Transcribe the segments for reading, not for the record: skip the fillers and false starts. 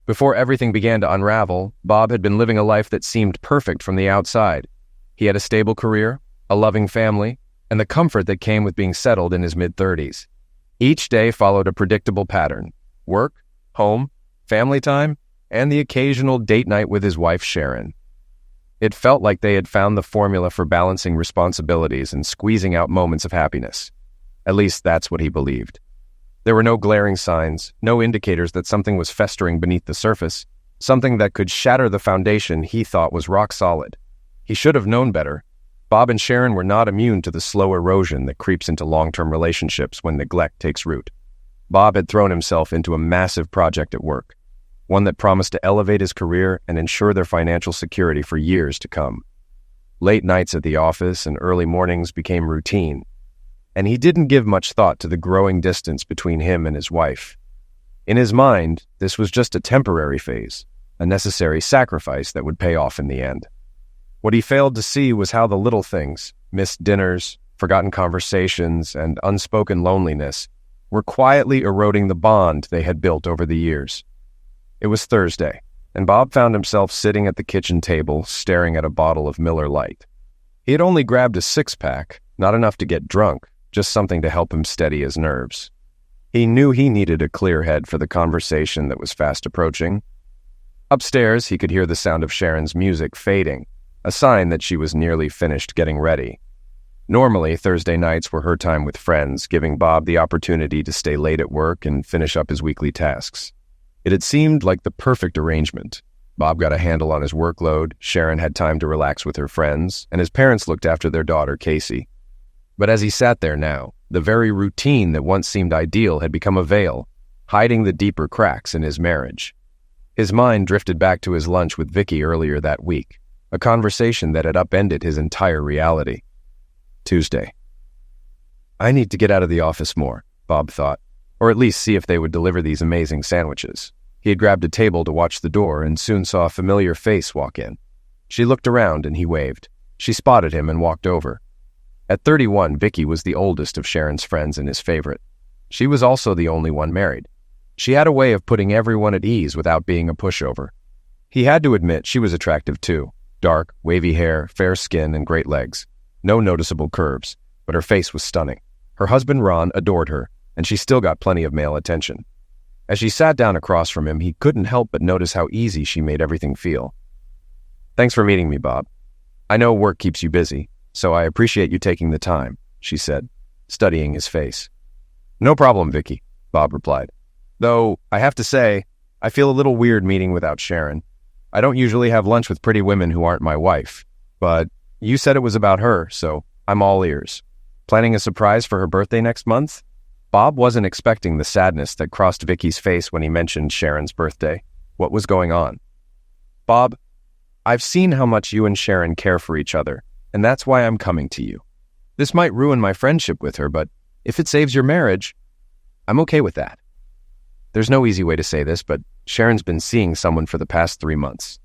Before everything began to unravel, Bob had been living a life that seemed perfect from the outside. He had a stable career, a loving family, and the comfort that came with being settled in his mid-30s. Each day followed a predictable pattern: work, home, family time, and the occasional date night with his wife, Sharon. It felt like they had found the formula for balancing responsibilities and squeezing out moments of happiness. At least that's what he believed. There were no glaring signs, no indicators that something was festering beneath the surface, something that could shatter the foundation he thought was rock solid. He should have known better. Bob and Sharon were not immune to the slow erosion that creeps into long-term relationships when neglect takes root. Bob had thrown himself into a massive project at work, one that promised to elevate his career and ensure their financial security for years to come. Late nights at the office and early mornings became routine, and he didn't give much thought to the growing distance between him and his wife. In his mind, this was just a temporary phase, a necessary sacrifice that would pay off in the end. What he failed to see was how the little things, missed dinners, forgotten conversations, and unspoken loneliness, were quietly eroding the bond they had built over the years. It was Thursday, and Bob found himself sitting at the kitchen table, staring at a bottle of Miller Lite. He had only grabbed a six-pack, not enough to get drunk, just something to help him steady his nerves. He knew he needed a clear head for the conversation that was fast approaching. Upstairs, he could hear the sound of Sharon's music fading, a sign that she was nearly finished getting ready. Normally, Thursday nights were her time with friends, giving Bob the opportunity to stay late at work and finish up his weekly tasks. It had seemed like the perfect arrangement. Bob got a handle on his workload, Sharon had time to relax with her friends, and his parents looked after their daughter, Casey. But as he sat there now, the very routine that once seemed ideal had become a veil, hiding the deeper cracks in his marriage. His mind drifted back to his lunch with Vicky earlier that week, a conversation that had upended his entire reality. Tuesday. I need to get out of the office more, Bob thought, or at least see if they would deliver these amazing sandwiches. He had grabbed a table to watch the door and soon saw a familiar face walk in. She looked around and he waved. She spotted him and walked over. At 31, Vicky was the oldest of Sharon's friends and his favorite. She was also the only one married. She had a way of putting everyone at ease without being a pushover. He had to admit she was attractive too. Dark, wavy hair, fair skin, and great legs. No noticeable curves, but her face was stunning. Her husband Ron adored her, and she still got plenty of male attention. As she sat down across from him, he couldn't help but notice how easy she made everything feel. Thanks for meeting me, Bob. I know work keeps you busy, so I appreciate you taking the time, she said, studying his face. No problem, Vicky, Bob replied. Though, I have to say, I feel a little weird meeting without Sharon. I don't usually have lunch with pretty women who aren't my wife, but you said it was about her, so I'm all ears. Planning a surprise for her birthday next month? Bob wasn't expecting the sadness that crossed Vicky's face when he mentioned Sharon's birthday. What was going on? Bob, I've seen how much you and Sharon care for each other, and that's why I'm coming to you. This might ruin my friendship with her, but if it saves your marriage, I'm okay with that. There's no easy way to say this, but Sharon's been seeing someone for the past 3 months.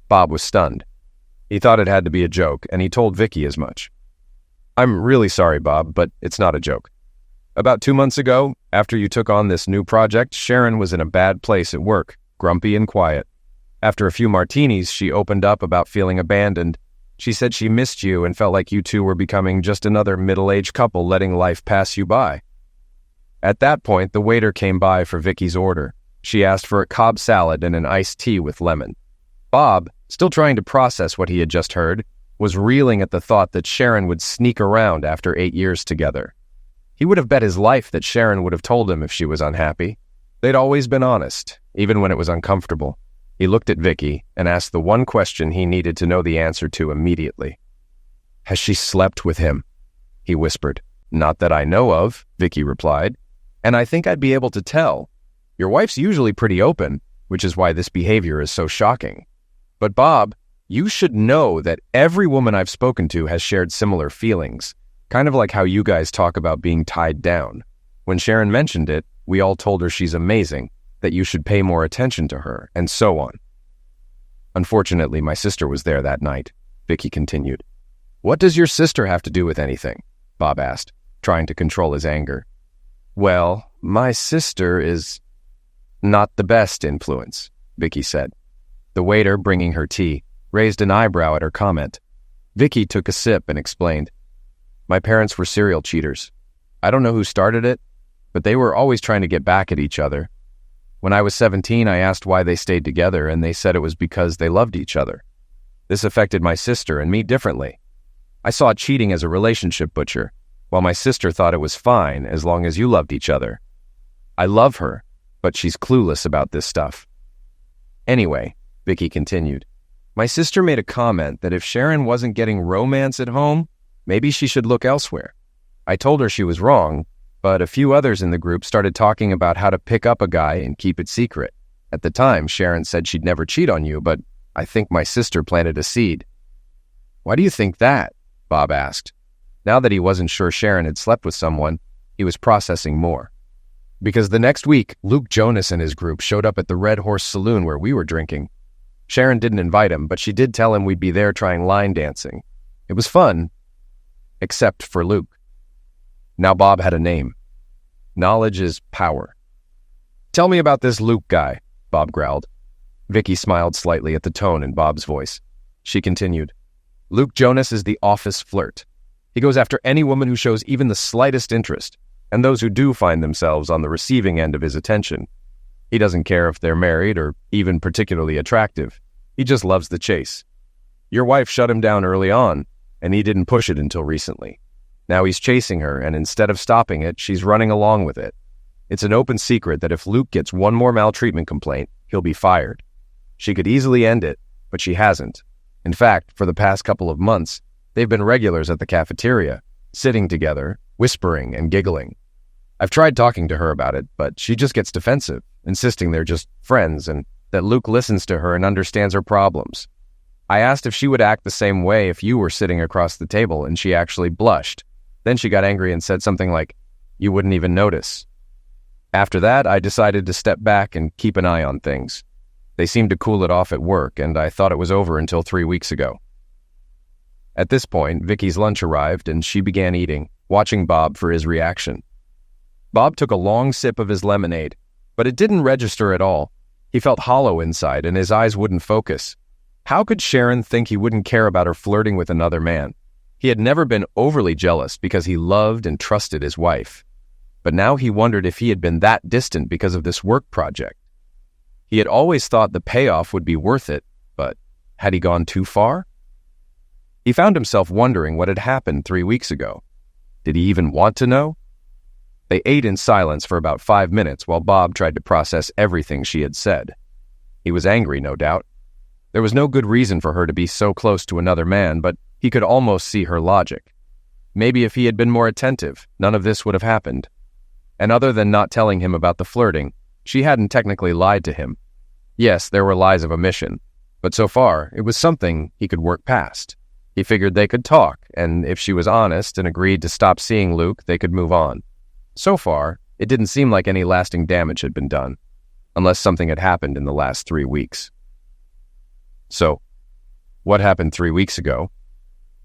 Bob was stunned. He thought it had to be a joke, and he told Vicky as much. I'm really sorry, Bob, but it's not a joke. About 2 months ago, after you took on this new project, Sharon was in a bad place at work, grumpy and quiet. After a few martinis, she opened up about feeling abandoned. She said she missed you and felt like you two were becoming just another middle-aged couple letting life pass you by. At that point, the waiter came by for Vicky's order. She asked for a Cobb salad and an iced tea with lemon. Bob, still trying to process what he had just heard, was reeling at the thought that Sharon would sneak around after 8 years together. He would have bet his life that Sharon would have told him if she was unhappy. They'd always been honest, even when it was uncomfortable. He looked at Vicky and asked the one question he needed to know the answer to immediately. Has she slept with him? He whispered. Not that I know of, Vicky replied. And I think I'd be able to tell. Your wife's usually pretty open, which is why this behavior is so shocking. But Bob, you should know that every woman I've spoken to has shared similar feelings, kind of like how you guys talk about being tied down. When Sharon mentioned it, we all told her she's amazing, that you should pay more attention to her, and so on. Unfortunately, my sister was there that night, Vicky continued. What does your sister have to do with anything? Bob asked, trying to control his anger. Well, my sister is not the best influence, Vicky said. The waiter, bringing her tea, raised an eyebrow at her comment. Vicky took a sip and explained, My parents were serial cheaters. I don't know who started it, but they were always trying to get back at each other. When I was 17, I asked why they stayed together, and they said it was because they loved each other. This affected my sister and me differently. I saw cheating as a relationship butcher, while my sister thought it was fine as long as you loved each other. I love her, but she's clueless about this stuff. Anyway, Vicky continued, my sister made a comment that if Sharon wasn't getting romance at home, maybe she should look elsewhere. I told her she was wrong, but a few others in the group started talking about how to pick up a guy and keep it secret. At the time, Sharon said she'd never cheat on you, but I think my sister planted a seed. Why do you think that? Bob asked. Now that he wasn't sure Sharon had slept with someone, he was processing more. Because the next week, Luke Jonas and his group showed up at the Red Horse Saloon where we were drinking. Sharon didn't invite him, but she did tell him we'd be there trying line dancing. It was fun, except for Luke. Now Bob had a name. Knowledge is power. Tell me about this Luke guy, Bob growled. Vicky smiled slightly at the tone in Bob's voice. She continued, Luke Jonas is the office flirt. He goes after any woman who shows even the slightest interest, and those who do find themselves on the receiving end of his attention. He doesn't care if they're married or even particularly attractive. He just loves the chase. Your wife shut him down early on, and he didn't push it until recently. Now he's chasing her, and instead of stopping it, she's running along with it. It's an open secret that if Luke gets one more maltreatment complaint, he'll be fired. She could easily end it, but she hasn't. In fact, for the past couple of months, they've been regulars at the cafeteria, sitting together, whispering and giggling. I've tried talking to her about it, but she just gets defensive, insisting they're just friends and that Luke listens to her and understands her problems. I asked if she would act the same way if you were sitting across the table, and she actually blushed. Then she got angry and said something like, you wouldn't even notice. After that, I decided to step back and keep an eye on things. They seemed to cool it off at work, and I thought it was over until 3 weeks ago. At this point, Vicky's lunch arrived, and she began eating, watching Bob for his reaction. Bob took a long sip of his lemonade, but it didn't register at all. He felt hollow inside, and his eyes wouldn't focus. How could Sharon think he wouldn't care about her flirting with another man? He had never been overly jealous because he loved and trusted his wife. But now he wondered if he had been that distant because of this work project. He had always thought the payoff would be worth it, but had he gone too far? He found himself wondering what had happened 3 weeks ago. Did he even want to know? They ate in silence for about 5 minutes while Bob tried to process everything she had said. He was angry, no doubt. There was no good reason for her to be so close to another man, but he could almost see her logic. Maybe if he had been more attentive, none of this would have happened. And other than not telling him about the flirting, she hadn't technically lied to him. Yes, there were lies of omission, but so far, it was something he could work past. He figured they could talk, and if she was honest and agreed to stop seeing Luke, they could move on. So far, it didn't seem like any lasting damage had been done, unless something had happened in the last 3 weeks. So, what happened 3 weeks ago?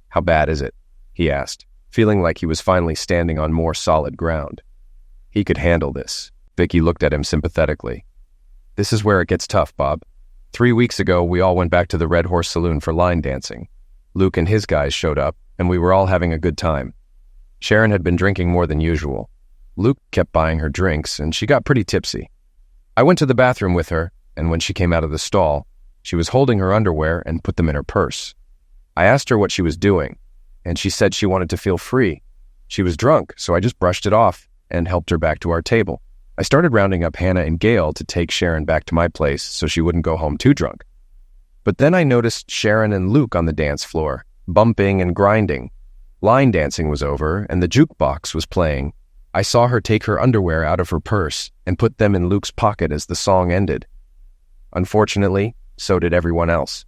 How bad is it? He asked, feeling like he was finally standing on more solid ground. He could handle this. Vicky looked at him sympathetically. This is where it gets tough, Bob. 3 weeks ago, we all went back to the Red Horse Saloon for line dancing. Luke and his guys showed up, and we were all having a good time. Sharon had been drinking more than usual. Luke kept buying her drinks, and she got pretty tipsy. I went to the bathroom with her, and when she came out of the stall, she was holding her underwear and put them in her purse. I asked her what she was doing, and she said she wanted to feel free. She was drunk, so I just brushed it off and helped her back to our table. I started rounding up Hannah and Gail to take Sharon back to my place so she wouldn't go home too drunk. But then I noticed Sharon and Luke on the dance floor, bumping and grinding. Line dancing was over, and the jukebox was playing. I saw her take her underwear out of her purse and put them in Luke's pocket as the song ended. Unfortunately, so did everyone else.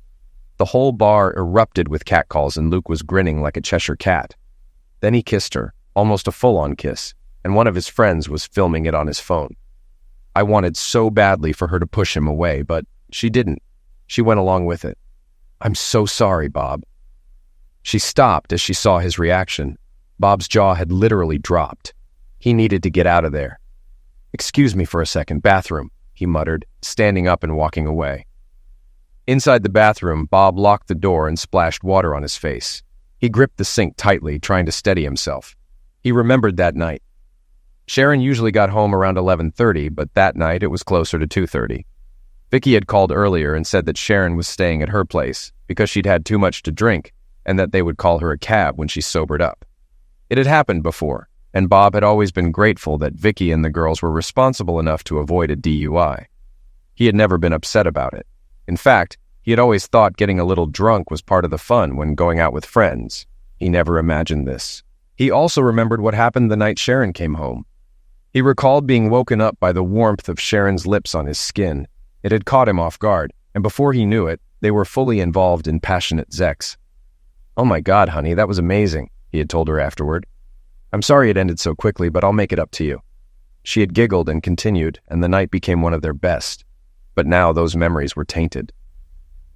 The whole bar erupted with catcalls, and Luke was grinning like a Cheshire cat. Then he kissed her, almost a full-on kiss, and one of his friends was filming it on his phone. I wanted so badly for her to push him away, but she didn't. She went along with it. I'm so sorry, Bob. She stopped as she saw his reaction. Bob's jaw had literally dropped. He needed to get out of there. Excuse me for a second, bathroom. he muttered, standing up and walking away. Inside the bathroom, Bob locked the door and splashed water on his face. He gripped the sink tightly, trying to steady himself. He remembered that night. Sharon usually got home around 11:30, but that night it was closer to 2:30. Vicky had called earlier and said that Sharon was staying at her place because she'd had too much to drink and that they would call her a cab when she sobered up. It had happened before, and Bob had always been grateful that Vicky and the girls were responsible enough to avoid a DUI. He had never been upset about it. In fact, he had always thought getting a little drunk was part of the fun when going out with friends. He never imagined this. He also remembered what happened the night Sharon came home. He recalled being woken up by the warmth of Sharon's lips on his skin. It had caught him off guard, and before he knew it, they were fully involved in passionate sex. "Oh my God, honey, that was amazing," he had told her afterward. "I'm sorry it ended so quickly, but I'll make it up to you." She had giggled and continued, and the night became one of their best. But now those memories were tainted.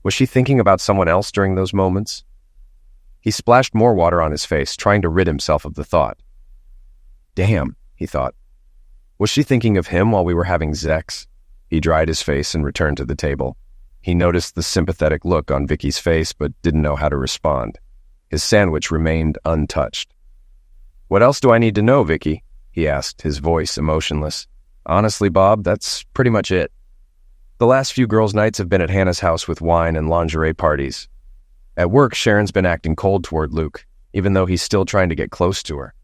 Was she thinking about someone else during those moments? He splashed more water on his face, trying to rid himself of the thought. Damn, he thought. Was she thinking of him while we were having sex? He dried his face and returned to the table. He noticed the sympathetic look on Vicky's face, but didn't know how to respond. His sandwich remained untouched. "What else do I need to know, Vicky?" he asked, his voice emotionless. "Honestly, Bob, that's pretty much it. The last few girls' nights have been at Hannah's house with wine and lingerie parties. At work, Sharon's been acting cold toward Luke, even though he's still trying to get close to her.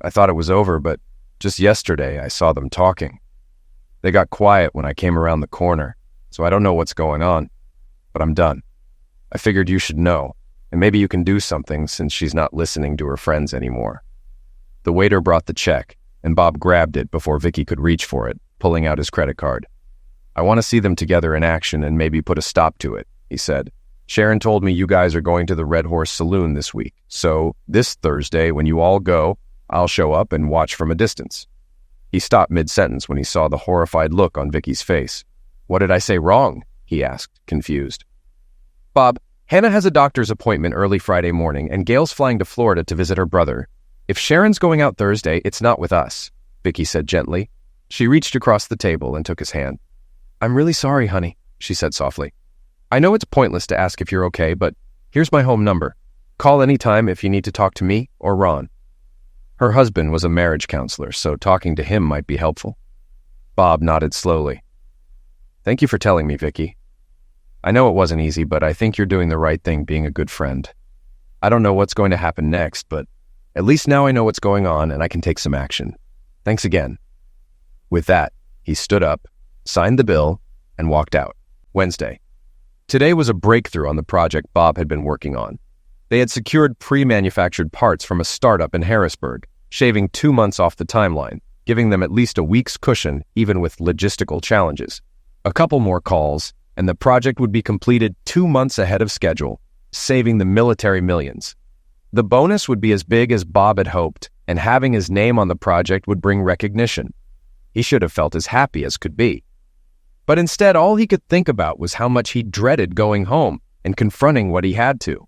I thought it was over, but just yesterday I saw them talking. They got quiet when I came around the corner, so I don't know what's going on, but I'm done. I figured you should know, and maybe you can do something since she's not listening to her friends anymore." The waiter brought the check, and Bob grabbed it before Vicky could reach for it, pulling out his credit card. "I want to see them together in action and maybe put a stop to it," he said. "Sharon told me you guys are going to the Red Horse Saloon this week, so this Thursday when you all go, I'll show up and watch from a distance." He stopped mid-sentence when he saw the horrified look on Vicky's face. "What did I say wrong?" he asked, confused. "Bob, Hannah has a doctor's appointment early Friday morning, and Gail's flying to Florida to visit her brother. If Sharon's going out Thursday, it's not with us," Vicky said gently. She reached across the table and took his hand. "I'm really sorry, honey," she said softly. "I know it's pointless to ask if you're okay, but here's my home number. Call anytime if you need to talk to me or Ron." Her husband was a marriage counselor, so talking to him might be helpful. Bob nodded slowly. "Thank you for telling me, Vicky. I know it wasn't easy, but I think you're doing the right thing being a good friend. I don't know what's going to happen next, but at least now I know what's going on and I can take some action. Thanks again." With that, he stood up, signed the bill, and walked out. Wednesday. Today was a breakthrough on the project Bob had been working on. They had secured pre-manufactured parts from a startup in Harrisburg, shaving 2 months off the timeline, giving them at least a week's cushion even with logistical challenges. A couple more calls, and the project would be completed 2 months ahead of schedule, saving the military millions. The bonus would be as big as Bob had hoped, and having his name on the project would bring recognition. He should have felt as happy as could be. But instead, all he could think about was how much he dreaded going home and confronting what he had to.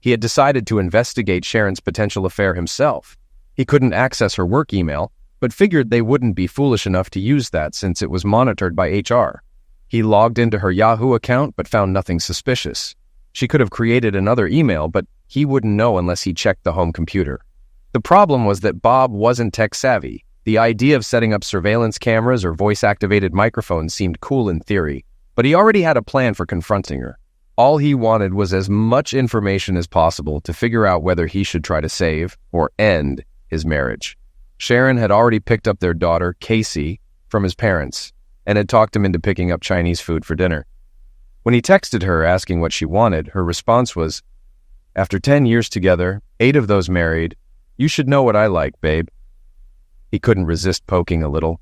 He had decided to investigate Sharon's potential affair himself. He couldn't access her work email, but figured they wouldn't be foolish enough to use that since it was monitored by HR. He logged into her Yahoo account but found nothing suspicious. She could have created another email, but he wouldn't know unless he checked the home computer. The problem was that Bob wasn't tech-savvy. The idea of setting up surveillance cameras or voice-activated microphones seemed cool in theory, but he already had a plan for confronting her. All he wanted was as much information as possible to figure out whether he should try to save or end his marriage. Sharon had already picked up their daughter, Casey, from his parents and had talked him into picking up Chinese food for dinner. When he texted her asking what she wanted, her response was, "After 10 years together, 8 of those married, you should know what I like, babe." He couldn't resist poking a little.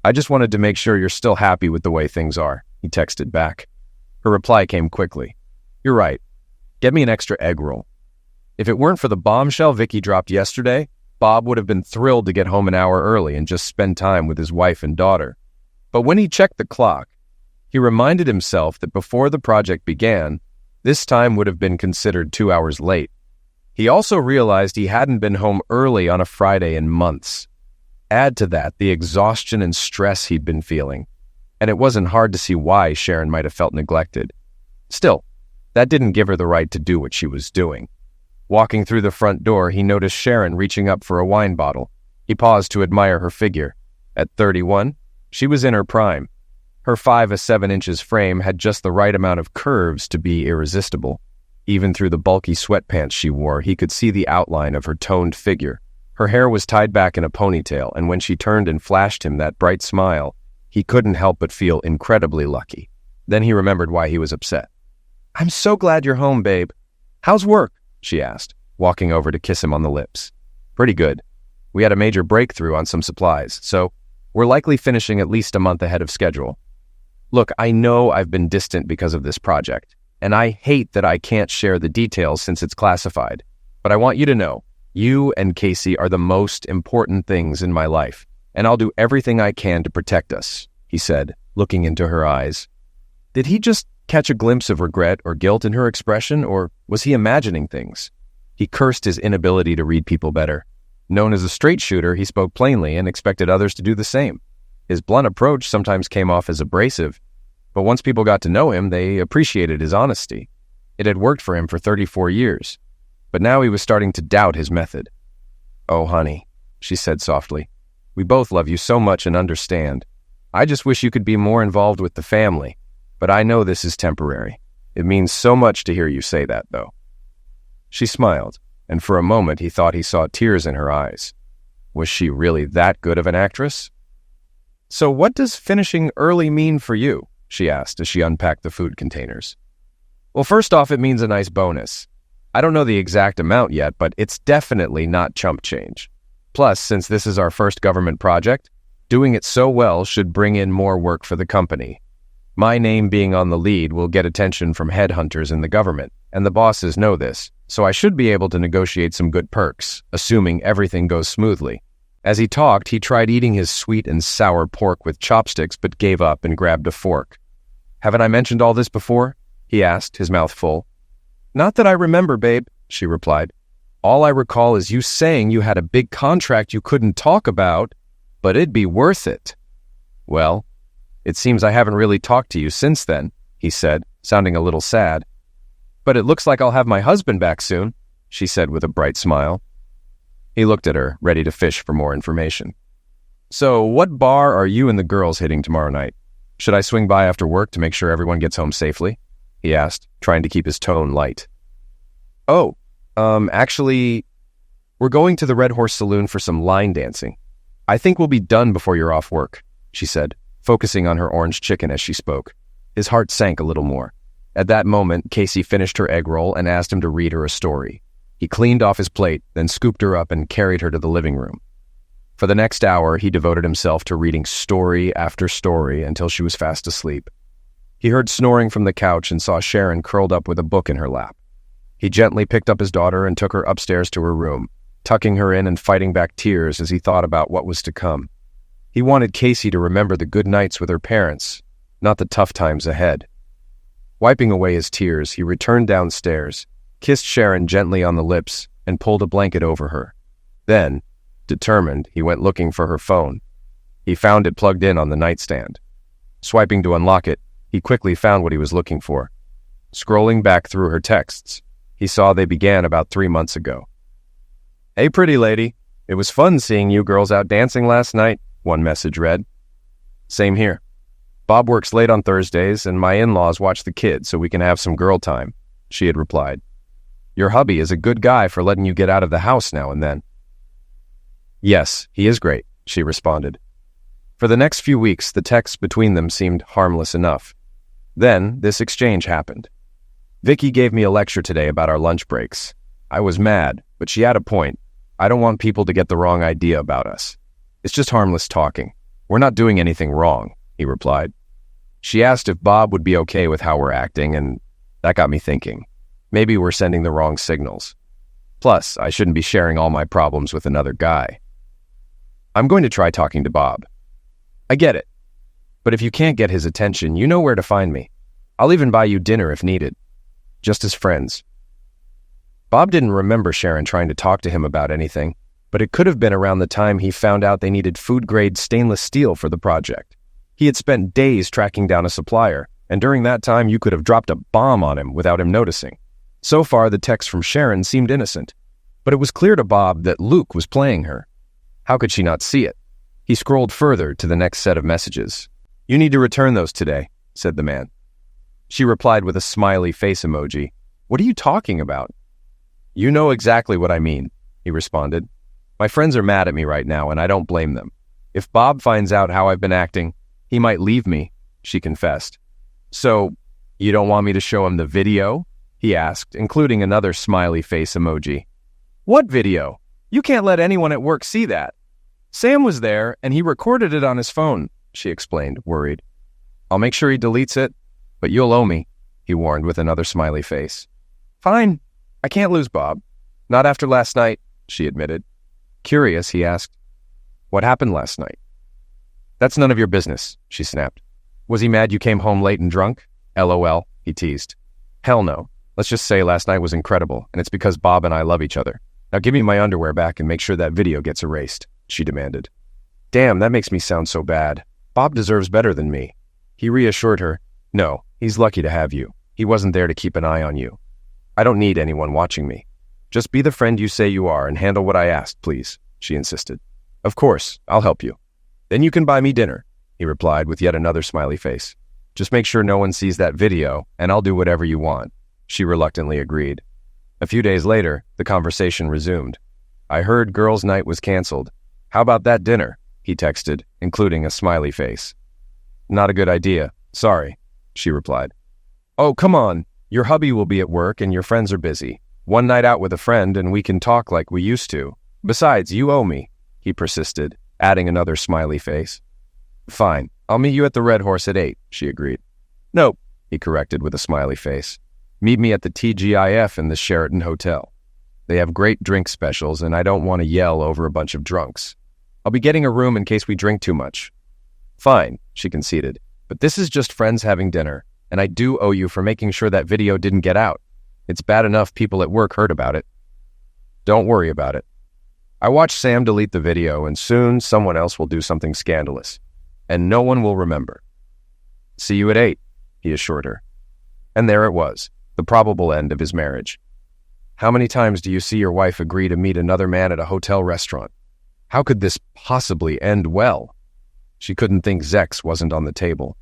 "I just wanted to make sure you're still happy with the way things are," he texted back. Her reply came quickly. "You're right. Get me an extra egg roll." If it weren't for the bombshell Vicky dropped yesterday, Bob would have been thrilled to get home an hour early and just spend time with his wife and daughter. But when he checked the clock, he reminded himself that before the project began, this time would have been considered 2 hours late. He also realized he hadn't been home early on a Friday in months. Add to that the exhaustion and stress he'd been feeling, and it wasn't hard to see why Sharon might have felt neglected. Still, that didn't give her the right to do what she was doing. Walking through the front door, he noticed Sharon reaching up for a wine bottle. He paused to admire her figure. At 31, she was in her prime. Her 5'7" frame had just the right amount of curves to be irresistible. Even through the bulky sweatpants she wore, he could see the outline of her toned figure. Her hair was tied back in a ponytail, and when she turned and flashed him that bright smile, he couldn't help but feel incredibly lucky. Then he remembered why he was upset. "I'm so glad you're home, babe. How's work?" she asked, walking over to kiss him on the lips. "Pretty good. We had a major breakthrough on some supplies, so we're likely finishing at least a month ahead of schedule. Look, I know I've been distant because of this project, and I hate that I can't share the details since it's classified. But I want you to know, you and Casey are the most important things in my life, and I'll do everything I can to protect us," he said, looking into her eyes. Did he just catch a glimpse of regret or guilt in her expression, or was he imagining things? He cursed his inability to read people better. Known as a straight shooter, he spoke plainly and expected others to do the same. His blunt approach sometimes came off as abrasive, but once people got to know him, they appreciated his honesty. It had worked for him for 34 years, but now he was starting to doubt his method. "Oh, honey," she said softly, "we both love you so much and understand. I just wish you could be more involved with the family, but I know this is temporary. It means so much to hear you say that, though." She smiled, and for a moment he thought he saw tears in her eyes. Was she really that good of an actress? "So what does finishing early mean for you?" she asked as she unpacked the food containers. "Well, first off, it means a nice bonus. I don't know the exact amount yet, but it's definitely not chump change. Plus, since this is our first government project, doing it so well should bring in more work for the company. My name being on the lead will get attention from headhunters in the government, and the bosses know this, so I should be able to negotiate some good perks, assuming everything goes smoothly." As he talked, he tried eating his sweet and sour pork with chopsticks, but gave up and grabbed a fork. "Haven't I mentioned all this before?" he asked, his mouth full. "Not that I remember, babe," she replied. "All I recall is you saying you had a big contract you couldn't talk about, but it'd be worth it." "Well, it seems I haven't really talked to you since then," he said, sounding a little sad. "But it looks like I'll have my husband back soon," she said with a bright smile. He looked at her, ready to fish for more information. "So what bar are you and the girls hitting tomorrow night? Should I swing by after work to make sure everyone gets home safely?" he asked, trying to keep his tone light. "Oh, actually, we're going to the Red Horse Saloon for some line dancing. I think we'll be done before you're off work," she said, focusing on her orange chicken as she spoke. His heart sank a little more. At that moment, Casey finished her egg roll and asked him to read her a story. He cleaned off his plate, then scooped her up and carried her to the living room. For the next hour, he devoted himself to reading story after story until she was fast asleep. He heard snoring from the couch and saw Sharon curled up with a book in her lap. He gently picked up his daughter and took her upstairs to her room, tucking her in and fighting back tears as he thought about what was to come. He wanted Casey to remember the good nights with her parents, not the tough times ahead. Wiping away his tears, he returned downstairs, kissed Sharon gently on the lips, and pulled a blanket over her. Then, determined, he went looking for her phone. He found it plugged in on the nightstand. Swiping to unlock it, he quickly found what he was looking for. Scrolling back through her texts, he saw they began about 3 months ago. "Hey, pretty lady. It was fun seeing you girls out dancing last night," one message read. "Same here. Bob works late on Thursdays, and my in-laws watch the kids so we can have some girl time," she had replied. "Your hubby is a good guy for letting you get out of the house now and then." "Yes, he is great," she responded. For the next few weeks, the texts between them seemed harmless enough. Then, this exchange happened. "Vicky gave me a lecture today about our lunch breaks. I was mad, but she had a point. I don't want people to get the wrong idea about us. It's just harmless talking. We're not doing anything wrong," he replied. She asked if Bob would be okay with how we're acting, and that got me thinking. Maybe we're sending the wrong signals. Plus, I shouldn't be sharing all my problems with another guy. "I'm going to try talking to Bob." "I get it. But if you can't get his attention, you know where to find me. I'll even buy you dinner if needed. Just as friends." Bob didn't remember Sharon trying to talk to him about anything, but it could have been around the time he found out they needed food-grade stainless steel for the project. He had spent days tracking down a supplier, and during that time you could have dropped a bomb on him without him noticing. So far, the text from Sharon seemed innocent, but it was clear to Bob that Luke was playing her. How could she not see it? He scrolled further to the next set of messages. "You need to return those today," said the man. She replied with a smiley face emoji. "What are you talking about?" "You know exactly what I mean," he responded. "My friends are mad at me right now, and I don't blame them. If Bob finds out how I've been acting, he might leave me," she confessed. "So, you don't want me to show him the video?" he asked, including another smiley face emoji. "What video? You can't let anyone at work see that." "Sam was there, and he recorded it on his phone," she explained, worried. "I'll make sure he deletes it, but you'll owe me," he warned with another smiley face. "Fine. I can't lose Bob. Not after last night," she admitted. Curious, he asked, "What happened last night?" "That's none of your business," she snapped. "Was he mad you came home late and drunk?" "LOL," he teased. "Hell no. Let's just say last night was incredible, and it's because Bob and I love each other. Now give me my underwear back and make sure that video gets erased," she demanded. "Damn, that makes me sound so bad. Bob deserves better than me." He reassured her, "No, he's lucky to have you. He wasn't there to keep an eye on you. I don't need anyone watching me. Just be the friend you say you are and handle what I asked, please," she insisted. "Of course, I'll help you." "Then you can buy me dinner," he replied with yet another smiley face. "Just make sure no one sees that video, and I'll do whatever you want," she reluctantly agreed. A few days later, the conversation resumed. "I heard girls' night was canceled. How about that dinner?" he texted, including a smiley face. "Not a good idea. Sorry," she replied. "Oh, come on. Your hubby will be at work and your friends are busy. One night out with a friend and we can talk like we used to. Besides, you owe me," he persisted, adding another smiley face. "Fine. I'll meet you at the Red Horse at 8, she agreed. "Nope," he corrected with a smiley face. "Meet me at the TGIF in the Sheraton Hotel. They have great drink specials and I don't want to yell over a bunch of drunks. I'll be getting a room in case we drink too much." "Fine," she conceded, "but this is just friends having dinner, and I do owe you for making sure that video didn't get out. It's bad enough people at work heard about it." "Don't worry about it. I watched Sam delete the video, and soon someone else will do something scandalous, and no one will remember." "See you at 8, he assured her. And there it was, the probable end of his marriage. How many times do you see your wife agree to meet another man at a hotel restaurant? How could this possibly end well? She couldn't think Zex wasn't on the table.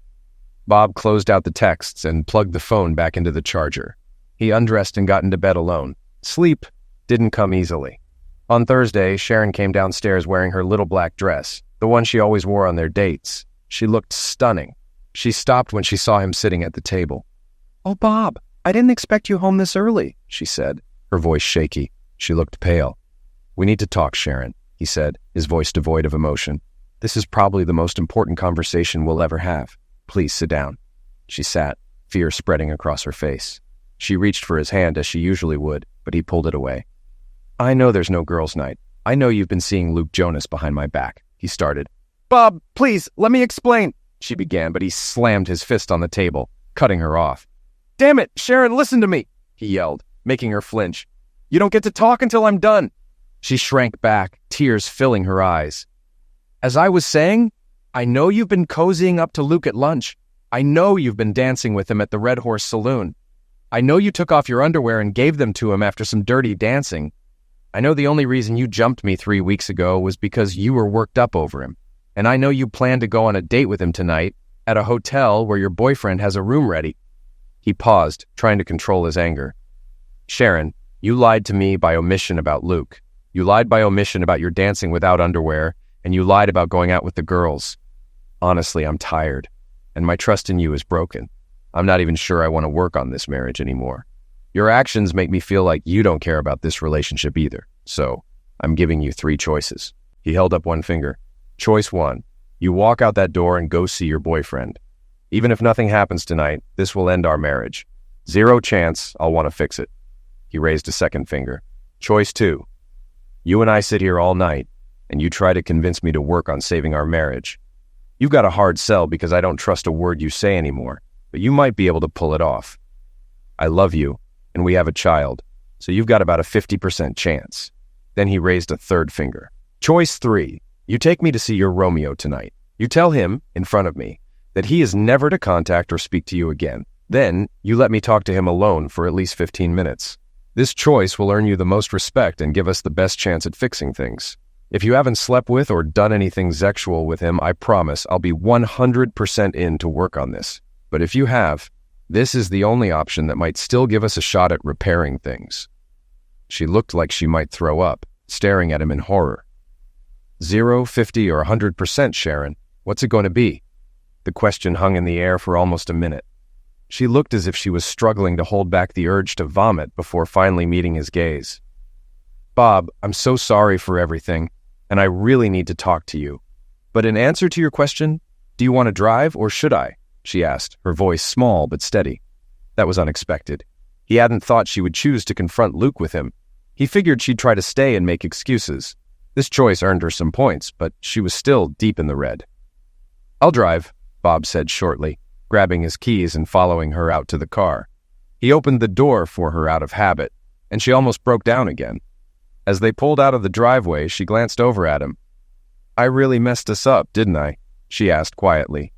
Bob closed out the texts and plugged the phone back into the charger. He undressed and got into bed alone. Sleep didn't come easily. On Thursday, Sharon came downstairs wearing her little black dress, the one she always wore on their dates. She looked stunning. She stopped when she saw him sitting at the table. "Oh, Bob, I didn't expect you home this early," she said, her voice shaky. She looked pale. "We need to talk, Sharon," he said, his voice devoid of emotion. "This is probably the most important conversation we'll ever have. Please sit down." She sat, fear spreading across her face. She reached for his hand as she usually would, but he pulled it away. "I know there's no girls' night. I know you've been seeing Luke Jonas behind my back," he started. "Bob, please, let me explain," she began, but he slammed his fist on the table, cutting her off. "Damn it, Sharon, listen to me," he yelled, making her flinch. "You don't get to talk until I'm done." She shrank back, tears filling her eyes. "As I was saying, I know you've been cozying up to Luke at lunch. I know you've been dancing with him at the Red Horse Saloon. I know you took off your underwear and gave them to him after some dirty dancing. I know the only reason you jumped me 3 weeks ago was because you were worked up over him. And I know you plan to go on a date with him tonight at a hotel where your boyfriend has a room ready." He paused, trying to control his anger. "Sharon, you lied to me by omission about Luke. You lied by omission about your dancing without underwear, and you lied about going out with the girls. Honestly, I'm tired, and my trust in you is broken. I'm not even sure I want to work on this marriage anymore. Your actions make me feel like you don't care about this relationship either, so I'm giving you 3 choices." He held up one finger. "Choice 1, you walk out that door and go see your boyfriend. Even if nothing happens tonight, this will end our marriage. 0 chance I'll want to fix it." He raised a second finger. "Choice 2, you and I sit here all night, and you try to convince me to work on saving our marriage. You've got a hard sell because I don't trust a word you say anymore, but you might be able to pull it off. I love you, and we have a child, so you've got about a 50% chance." Then he raised a third finger. "Choice 3, you take me to see your Romeo tonight. You tell him, in front of me, that he is never to contact or speak to you again. Then, you let me talk to him alone for at least 15 minutes. This choice will earn you the most respect and give us the best chance at fixing things. If you haven't slept with or done anything sexual with him, I promise I'll be 100% in to work on this. But if you have, this is the only option that might still give us a shot at repairing things." She looked like she might throw up, staring at him in horror. 0, 50, or 100%, Sharon. What's it going to be? The question hung in the air for almost a minute. She looked as if she was struggling to hold back the urge to vomit before finally meeting his gaze. "Bob, I'm so sorry for everything, and I really need to talk to you. But in answer to your question, do you want to drive or should I?" she asked, her voice small but steady. That was unexpected. He hadn't thought she would choose to confront Luke with him. He figured she'd try to stay and make excuses. This choice earned her some points, but she was still deep in the red. "I'll drive," Bob said shortly, grabbing his keys and following her out to the car. He opened the door for her out of habit, and she almost broke down again. As they pulled out of the driveway, she glanced over at him. "I really messed us up, didn't I?" she asked quietly.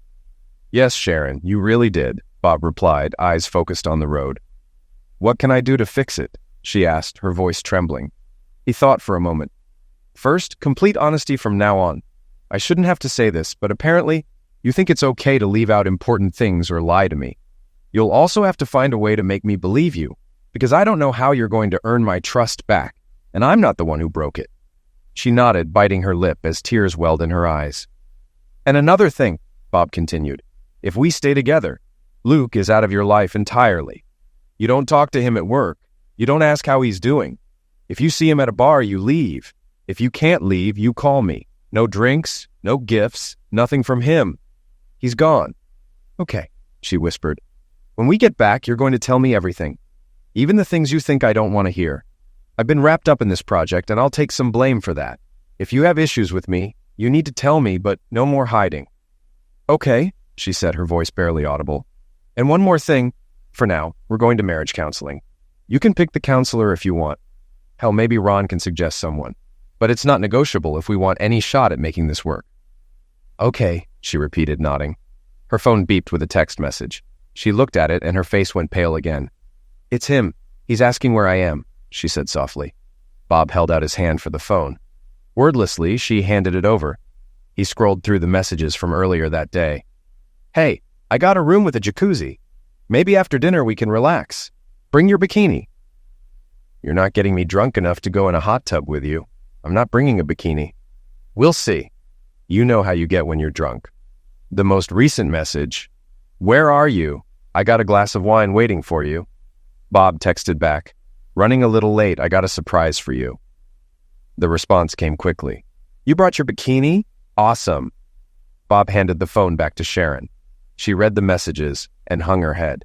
"Yes, Sharon, you really did," Bob replied, eyes focused on the road. "What can I do to fix it?" she asked, her voice trembling. He thought for a moment. "First, complete honesty from now on. I shouldn't have to say this, but apparently you think it's okay to leave out important things or lie to me. You'll also have to find a way to make me believe you, because I don't know how you're going to earn my trust back, and I'm not the one who broke it." She nodded, biting her lip as tears welled in her eyes. "And another thing," Bob continued, "if we stay together, Luke is out of your life entirely. You don't talk to him at work. You don't ask how he's doing. If you see him at a bar, you leave. If you can't leave, you call me. No drinks, no gifts, nothing from him. He's gone." "Okay," she whispered. "When we get back, you're going to tell me everything, even the things you think I don't want to hear. I've been wrapped up in this project, and I'll take some blame for that. If you have issues with me, you need to tell me, but no more hiding." "Okay," she said, her voice barely audible. "And one more thing. For now, we're going to marriage counseling. You can pick the counselor if you want. Hell, maybe Ron can suggest someone. But it's not negotiable if we want any shot at making this work." "Okay," she repeated, nodding. Her phone beeped with a text message. She looked at it, and her face went pale again. "It's him. He's asking where I am," she said softly. Bob held out his hand for the phone. Wordlessly, she handed it over. He scrolled through the messages from earlier that day. "Hey, I got a room with a jacuzzi. Maybe after dinner we can relax. Bring your bikini." "You're not getting me drunk enough to go in a hot tub with you. I'm not bringing a bikini." "We'll see. You know how you get when you're drunk." The most recent message, "Where are you? I got a glass of wine waiting for you." Bob texted back, "Running a little late. I got a surprise for you." The response came quickly. "You brought your bikini? Awesome." Bob handed the phone back to Sharon. She read the messages and hung her head.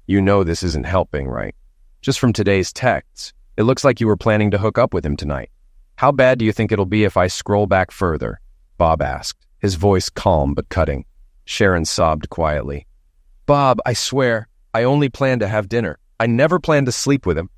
"You know this isn't helping, right? Just from today's texts, it looks like you were planning to hook up with him tonight. How bad do you think it'll be if I scroll back further?" Bob asked, his voice calm but cutting. Sharon sobbed quietly. "Bob, I swear, I only planned to have dinner. I never planned to sleep with him."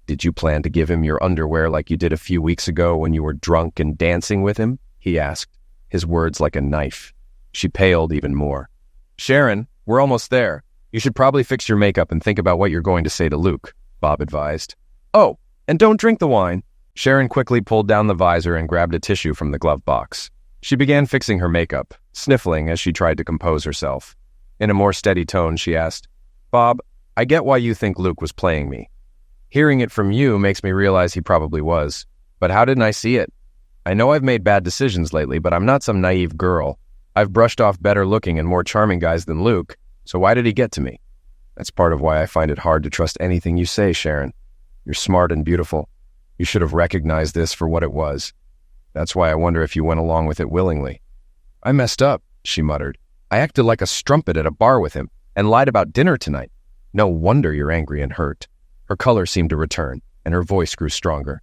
"Did you plan to give him your underwear like you did a few weeks ago when you were drunk and dancing with him?" he asked, his words like a knife. She paled even more. "Sharon, we're almost there. You should probably fix your makeup and think about what you're going to say to Luke," Bob advised. "Oh, and don't drink the wine." Sharon quickly pulled down the visor and grabbed a tissue from the glove box. She began fixing her makeup, sniffling as she tried to compose herself. In a more steady tone, she asked, "Bob, I get why you think Luke was playing me. Hearing it from you makes me realize he probably was. But how didn't I see it? I know I've made bad decisions lately, but I'm not some naive girl. I've brushed off better-looking and more charming guys than Luke, so why did he get to me? That's part of why I find it hard to trust anything you say, Sharon. You're smart and beautiful. You should have recognized this for what it was. That's why I wonder if you went along with it willingly." "I messed up," she muttered. "I acted like a strumpet at a bar with him and lied about dinner tonight. No wonder you're angry and hurt." Her color seemed to return, and her voice grew stronger.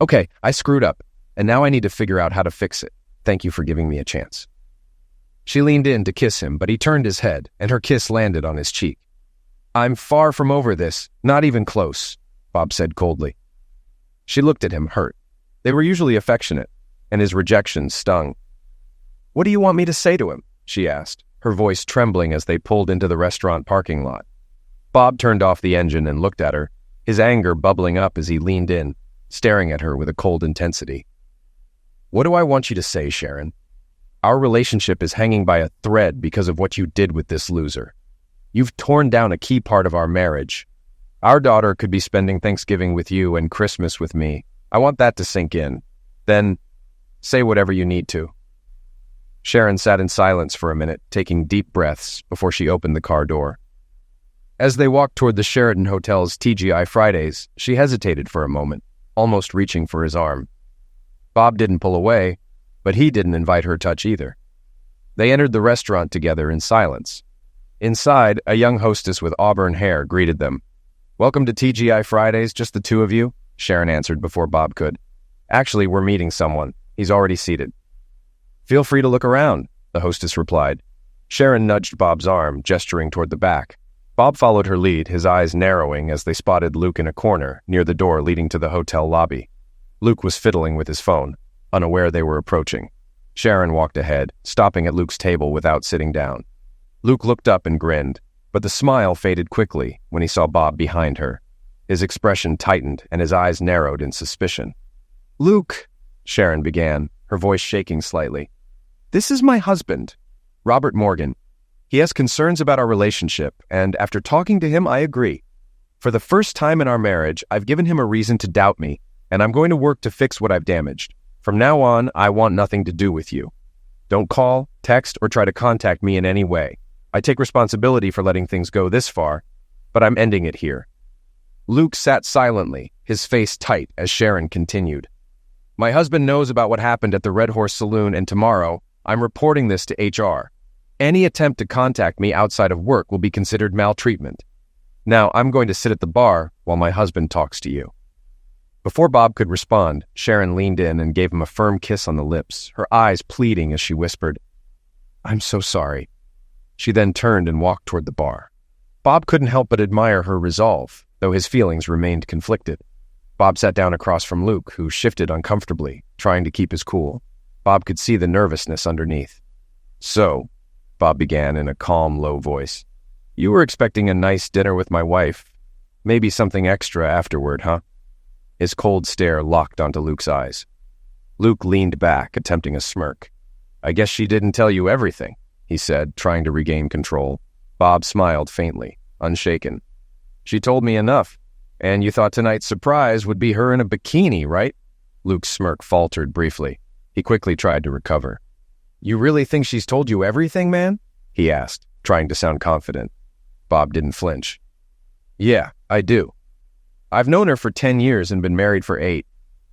"Okay, I screwed up, and now I need to figure out how to fix it. Thank you for giving me a chance." She leaned in to kiss him, but he turned his head, and her kiss landed on his cheek. "I'm far from over this, not even close," Bob said coldly. She looked at him, hurt. They were usually affectionate, and his rejection stung. "What do you want me to say to him?" she asked, her voice trembling as they pulled into the restaurant parking lot. Bob turned off the engine and looked at her, his anger bubbling up as he leaned in, staring at her with a cold intensity. "What do I want you to say, Sharon? Our relationship is hanging by a thread because of what you did with this loser. You've torn down a key part of our marriage. Our daughter could be spending Thanksgiving with you and Christmas with me. I want that to sink in. Then, say whatever you need to." Sharon sat in silence for a minute, taking deep breaths before she opened the car door. As they walked toward the Sheraton Hotel's TGI Fridays, she hesitated for a moment, almost reaching for his arm. Bob didn't pull away, but he didn't invite her touch either. They entered the restaurant together in silence. Inside, a young hostess with auburn hair greeted them. "Welcome to TGI Fridays, just the two of you?" Sharon answered before Bob could. "Actually, we're meeting someone. He's already seated." "Feel free to look around," the hostess replied. Sharon nudged Bob's arm, gesturing toward the back. Bob followed her lead, his eyes narrowing as they spotted Luke in a corner near the door leading to the hotel lobby. Luke was fiddling with his phone, unaware they were approaching. Sharon walked ahead, stopping at Luke's table without sitting down. Luke looked up and grinned, but the smile faded quickly when he saw Bob behind her. His expression tightened and his eyes narrowed in suspicion. "Luke," Sharon began, her voice shaking slightly. "This is my husband, Robert Morgan. He has concerns about our relationship, and after talking to him, I agree. For the first time in our marriage, I've given him a reason to doubt me, and I'm going to work to fix what I've damaged. From now on, I want nothing to do with you. Don't call, text, or try to contact me in any way. I take responsibility for letting things go this far, but I'm ending it here." Luke sat silently, his face tight as Sharon continued. "My husband knows about what happened at the Red Horse Saloon, and tomorrow, I'm reporting this to HR. Any attempt to contact me outside of work will be considered maltreatment. Now, I'm going to sit at the bar while my husband talks to you." Before Bob could respond, Sharon leaned in and gave him a firm kiss on the lips, her eyes pleading as she whispered, "I'm so sorry." She then turned and walked toward the bar. Bob couldn't help but admire her resolve, though his feelings remained conflicted. Bob sat down across from Luke, who shifted uncomfortably, trying to keep his cool. Bob could see the nervousness underneath. "So," Bob began in a calm, low voice, "you were expecting a nice dinner with my wife. Maybe something extra afterward, huh?" His cold stare locked onto Luke's eyes. Luke leaned back, attempting a smirk. "I guess she didn't tell you everything," he said, trying to regain control. Bob smiled faintly, unshaken. "She told me enough. And you thought tonight's surprise would be her in a bikini, right?" Luke's smirk faltered briefly. He quickly tried to recover. "You really think she's told you everything, man?" he asked, trying to sound confident. Bob didn't flinch. "Yeah, I do. I've known her for 10 years and been married for 8.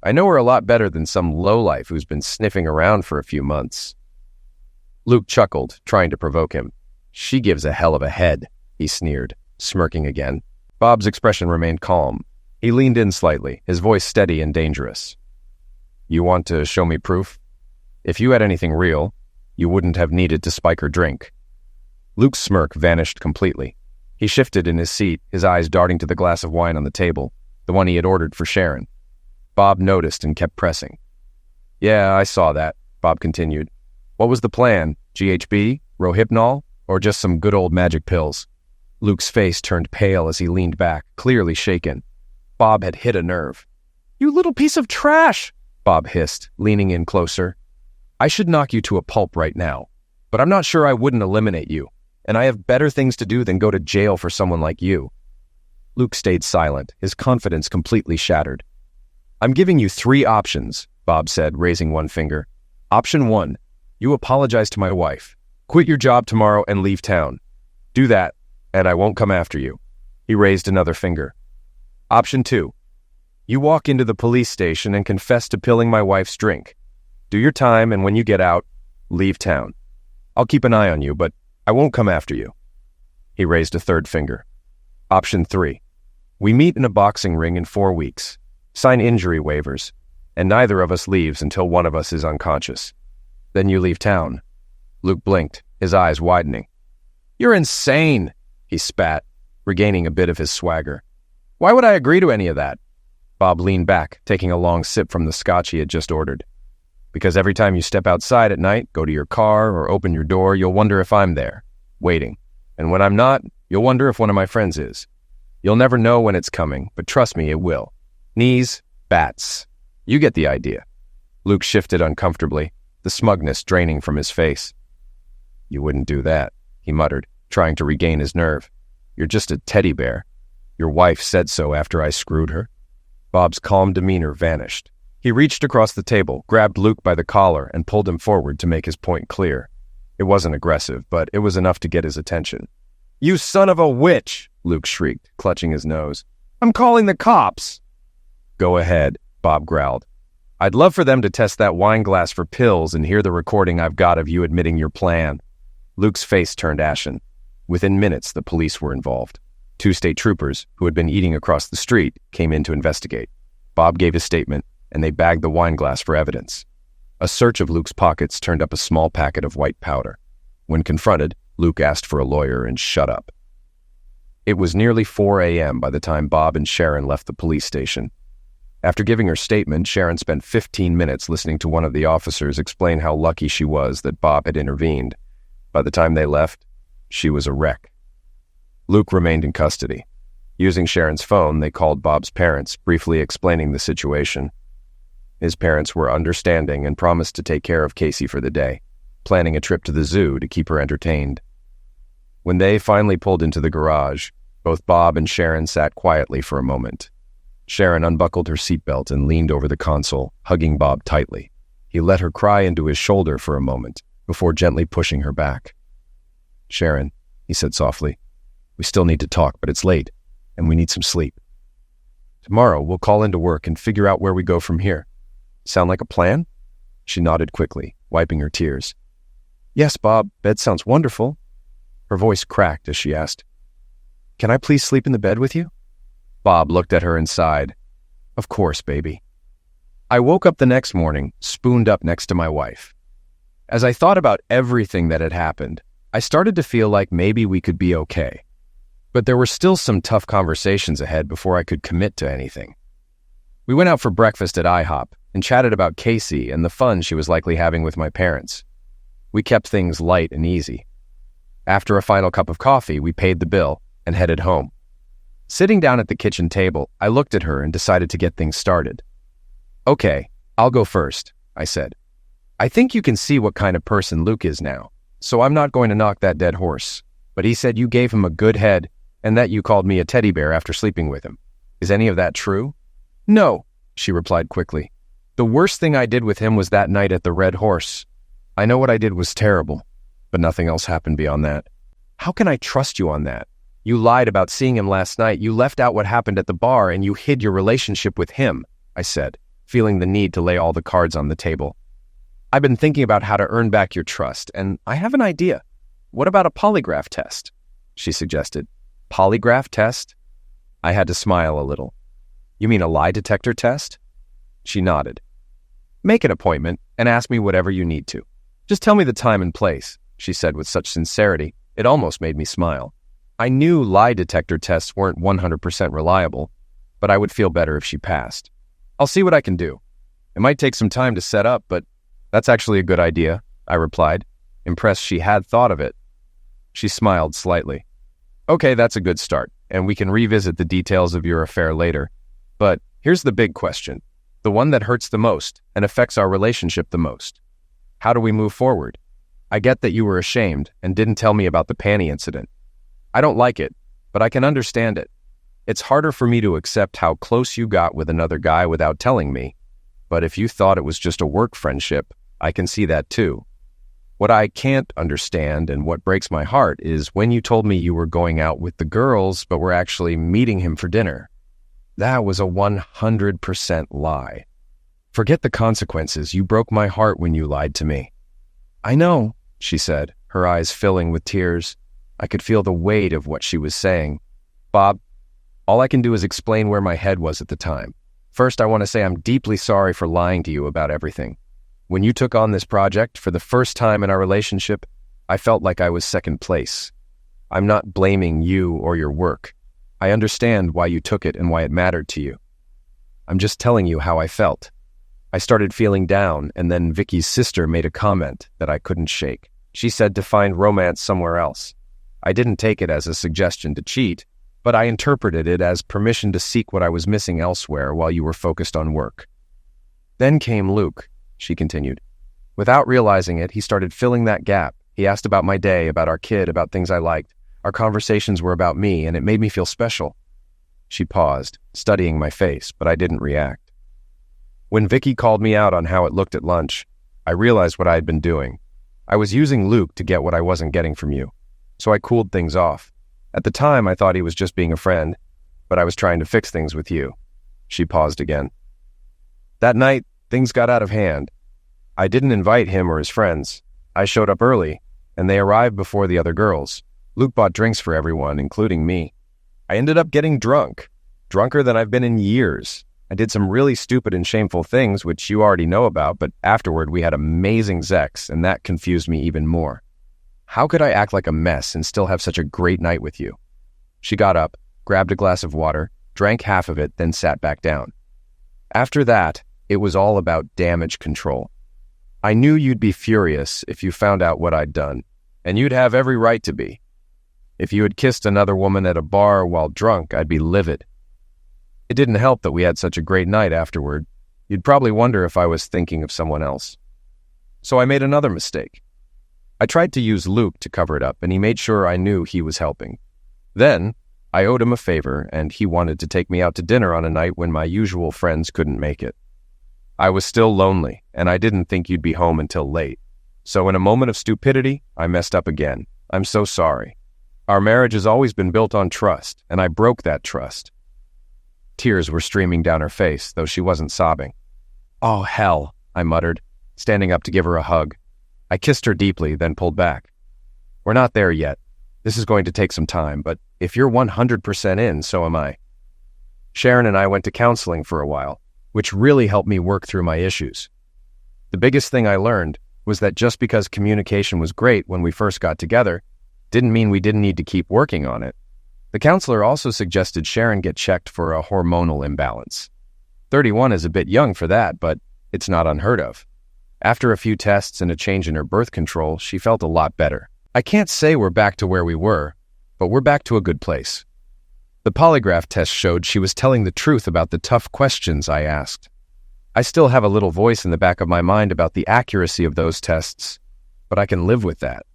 I know her a lot better than some lowlife who's been sniffing around for a few months." Luke chuckled, trying to provoke him. "She gives a hell of a head," he sneered, smirking again. Bob's expression remained calm. He leaned in slightly, his voice steady and dangerous. "You want to show me proof? If you had anything real, you wouldn't have needed to spike her drink." Luke's smirk vanished completely. He shifted in his seat, his eyes darting to the glass of wine on the table, the one he had ordered for Sharon. Bob noticed and kept pressing. "Yeah, I saw that," Bob continued. "What was the plan? GHB? Rohypnol? Or just some good old magic pills?" Luke's face turned pale as he leaned back, clearly shaken. Bob had hit a nerve. "You little piece of trash!" Bob hissed, leaning in closer. "I should knock you to a pulp right now, but I'm not sure I wouldn't eliminate you, and I have better things to do than go to jail for someone like you." Luke stayed silent, his confidence completely shattered. "I'm giving you 3 options," Bob said, raising one finger. "Option 1, you apologize to my wife. Quit your job tomorrow and leave town. Do that, and I won't come after you." He raised another finger. "Option 2, you walk into the police station and confess to pilling my wife's drink. Do your time, and when you get out, leave town. I'll keep an eye on you, but I won't come after you." He raised a third finger. "Option 3, we meet in a boxing ring in 4 weeks, sign injury waivers, and neither of us leaves until one of us is unconscious. Then you leave town." Luke blinked, his eyes widening. "You're insane," he spat, regaining a bit of his swagger. "Why would I agree to any of that?" Bob leaned back, taking a long sip from the scotch he had just ordered. Because every time you step outside at night, go to your car, or open your door, you'll wonder if I'm there, waiting. And when I'm not, you'll wonder if one of my friends is. You'll never know when it's coming, but trust me, it will. Knees, bats. You get the idea. Luke shifted uncomfortably, the smugness draining from his face. You wouldn't do that, he muttered, trying to regain his nerve. You're just a teddy bear. Your wife said so after I screwed her. Bob's calm demeanor vanished. He reached across the table, grabbed Luke by the collar, and pulled him forward to make his point clear. It wasn't aggressive, but it was enough to get his attention. You son of a witch! Luke shrieked, clutching his nose. I'm calling the cops! Go ahead, Bob growled. I'd love for them to test that wine glass for pills and hear the recording I've got of you admitting your plan. Luke's face turned ashen. Within minutes, the police were involved. 2 state troopers, who had been eating across the street, came in to investigate. Bob gave his statement, and they bagged the wine glass for evidence. A search of Luke's pockets turned up a small packet of white powder. When confronted, Luke asked for a lawyer and shut up. It was nearly 4 a.m. by the time Bob and Sharon left the police station. After giving her statement, Sharon spent 15 minutes listening to one of the officers explain how lucky she was that Bob had intervened. By the time they left, she was a wreck. Luke remained in custody. Using Sharon's phone, they called Bob's parents, briefly explaining the situation. His parents were understanding and promised to take care of Casey for the day, planning a trip to the zoo to keep her entertained. When they finally pulled into the garage, both Bob and Sharon sat quietly for a moment. Sharon unbuckled her seatbelt and leaned over the console, hugging Bob tightly. He let her cry into his shoulder for a moment, before gently pushing her back. Sharon, he said softly, we still need to talk, but it's late, and we need some sleep. Tomorrow, we'll call into work and figure out where we go from here. Sound like a plan? She nodded quickly, wiping her tears. Yes, Bob, bed sounds wonderful. Her voice cracked as she asked, Can I please sleep in the bed with you? Bob looked at her and sighed. Of course, baby. I woke up the next morning, spooned up next to my wife. As I thought about everything that had happened, I started to feel like maybe we could be okay. But there were still some tough conversations ahead before I could commit to anything. We went out for breakfast at IHOP and chatted about Casey and the fun she was likely having with my parents. We kept things light and easy. After a final cup of coffee, we paid the bill and headed home. Sitting down at the kitchen table, I looked at her and decided to get things started. Okay, I'll go first, I said. I think you can see what kind of person Luke is now, so I'm not going to knock that dead horse. But he said you gave him a good head and that you called me a teddy bear after sleeping with him. Is any of that true? No, she replied quickly. The worst thing I did with him was that night at the Red Horse. I know what I did was terrible, but nothing else happened beyond that. How can I trust you on that? You lied about seeing him last night, you left out what happened at the bar, and you hid your relationship with him, I said, feeling the need to lay all the cards on the table. I've been thinking about how to earn back your trust, and I have an idea. What about a polygraph test? She suggested. Polygraph test? I had to smile a little. You mean a lie detector test? She nodded. Make an appointment and ask me whatever you need to. Just tell me the time and place, she said with such sincerity, it almost made me smile. I knew lie detector tests weren't 100% reliable, but I would feel better if she passed. I'll see what I can do. It might take some time to set up, but that's actually a good idea, I replied, impressed she had thought of it. She smiled slightly. Okay, that's a good start, and we can revisit the details of your affair later. But here's the big question, the one that hurts the most and affects our relationship the most. How do we move forward? I get that you were ashamed and didn't tell me about the panty incident. I don't like it, but I can understand it. It's harder for me to accept how close you got with another guy without telling me. But if you thought it was just a work friendship, I can see that too. What I can't understand and what breaks my heart is when you told me you were going out with the girls but were actually meeting him for dinner. That was a 100% lie. Forget the consequences. You broke my heart when you lied to me. I know, she said, her eyes filling with tears. I could feel the weight of what she was saying. Bob, all I can do is explain where my head was at the time. First, I want to say I'm deeply sorry for lying to you about everything. When you took on this project, for the first time in our relationship, I felt like I was second place. I'm not blaming you or your work. I understand why you took it and why it mattered to you. I'm just telling you how I felt. I started feeling down, and then Vicky's sister made a comment that I couldn't shake. She said to find romance somewhere else. I didn't take it as a suggestion to cheat, but I interpreted it as permission to seek what I was missing elsewhere while you were focused on work. Then came Luke, she continued. Without realizing it, he started filling that gap. He asked about my day, about our kid, about things I liked. Our conversations were about me, and it made me feel special. She paused, studying my face, but I didn't react. When Vicky called me out on how it looked at lunch, I realized what I had been doing. I was using Luke to get what I wasn't getting from you, so I cooled things off. At the time, I thought he was just being a friend, but I was trying to fix things with you. She paused again. That night, things got out of hand. I didn't invite him or his friends. I showed up early, and they arrived before the other girls. Luke bought drinks for everyone, including me. I ended up getting drunk, drunker than I've been in years. I did some really stupid and shameful things, which you already know about, but afterward we had amazing sex, and that confused me even more. How could I act like a mess and still have such a great night with you? She got up, grabbed a glass of water, drank half of it, then sat back down. After that, it was all about damage control. I knew you'd be furious if you found out what I'd done, and you'd have every right to be. If you had kissed another woman at a bar while drunk, I'd be livid. It didn't help that we had such a great night afterward. You'd probably wonder if I was thinking of someone else. So I made another mistake. I tried to use Luke to cover it up, and he made sure I knew he was helping. Then, I owed him a favor, and he wanted to take me out to dinner on a night when my usual friends couldn't make it. I was still lonely, and I didn't think you'd be home until late. So in a moment of stupidity, I messed up again. I'm so sorry. Our marriage has always been built on trust, and I broke that trust. Tears were streaming down her face, though she wasn't sobbing. Oh, hell, I muttered, standing up to give her a hug. I kissed her deeply, then pulled back. We're not there yet. This is going to take some time, but if you're 100% in, so am I. Sharon and I went to counseling for a while, which really helped me work through my issues. The biggest thing I learned was that just because communication was great when we first got together, didn't mean we didn't need to keep working on it. The counselor also suggested Sharon get checked for a hormonal imbalance. 31 is a bit young for that, but it's not unheard of. After a few tests and a change in her birth control, she felt a lot better. I can't say we're back to where we were, but we're back to a good place. The polygraph test showed she was telling the truth about the tough questions I asked. I still have a little voice in the back of my mind about the accuracy of those tests, but I can live with that.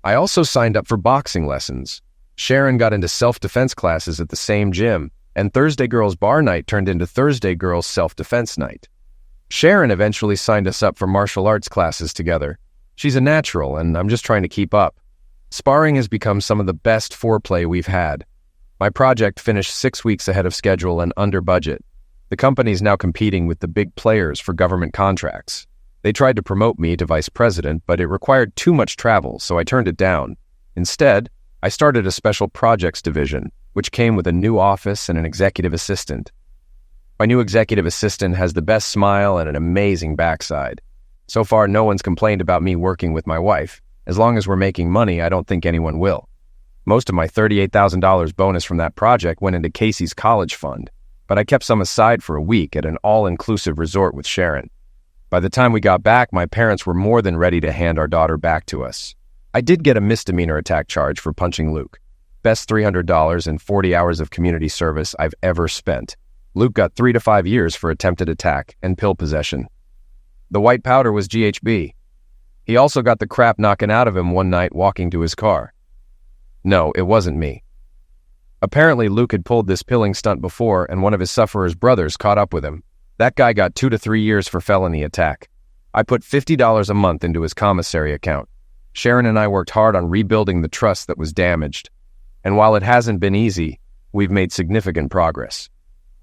I also signed up for boxing lessons. Sharon got into self-defense classes at the same gym, and Thursday Girls Bar Night turned into Thursday Girls Self-Defense Night. Sharon eventually signed us up for martial arts classes together. She's a natural, and I'm just trying to keep up. Sparring has become some of the best foreplay we've had. My project finished 6 weeks ahead of schedule and under budget. The company's now competing with the big players for government contracts. They tried to promote me to vice president, but it required too much travel, so I turned it down. Instead, I started a special projects division, which came with a new office and an executive assistant. My new executive assistant has the best smile and an amazing backside. So far, no one's complained about me working with my wife. As long as we're making money, I don't think anyone will. Most of my $38,000 bonus from that project went into Casey's college fund, but I kept some aside for a week at an all-inclusive resort with Sharon. By the time we got back, my parents were more than ready to hand our daughter back to us. I did get a misdemeanor attack charge for punching Luke. Best $300 and 40 hours of community service I've ever spent. Luke got 3 to 5 years for attempted attack and pill possession. The white powder was GHB. He also got the crap knocking out of him one night walking to his car. No, it wasn't me. Apparently, Luke had pulled this pilling stunt before, and one of his sufferer's brothers caught up with him. That guy got 2 to 3 years for felony attack. I put $50 a month into his commissary account. Sharon and I worked hard on rebuilding the trust that was damaged. And while it hasn't been easy, we've made significant progress.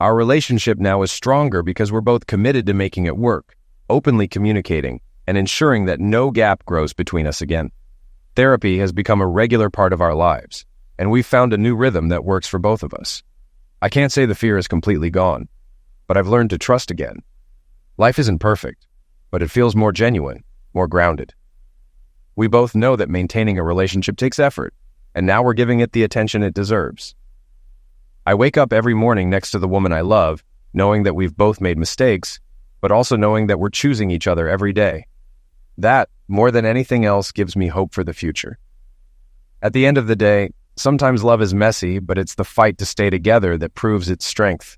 Our relationship now is stronger because we're both committed to making it work, openly communicating, and ensuring that no gap grows between us again. Therapy has become a regular part of our lives, and we've found a new rhythm that works for both of us. I can't say the fear is completely gone, but I've learned to trust again. Life isn't perfect, but it feels more genuine, more grounded. We both know that maintaining a relationship takes effort, and now we're giving it the attention it deserves. I wake up every morning next to the woman I love, knowing that we've both made mistakes, but also knowing that we're choosing each other every day. That, more than anything else, gives me hope for the future. At the end of the day, sometimes love is messy, but it's the fight to stay together that proves its strength.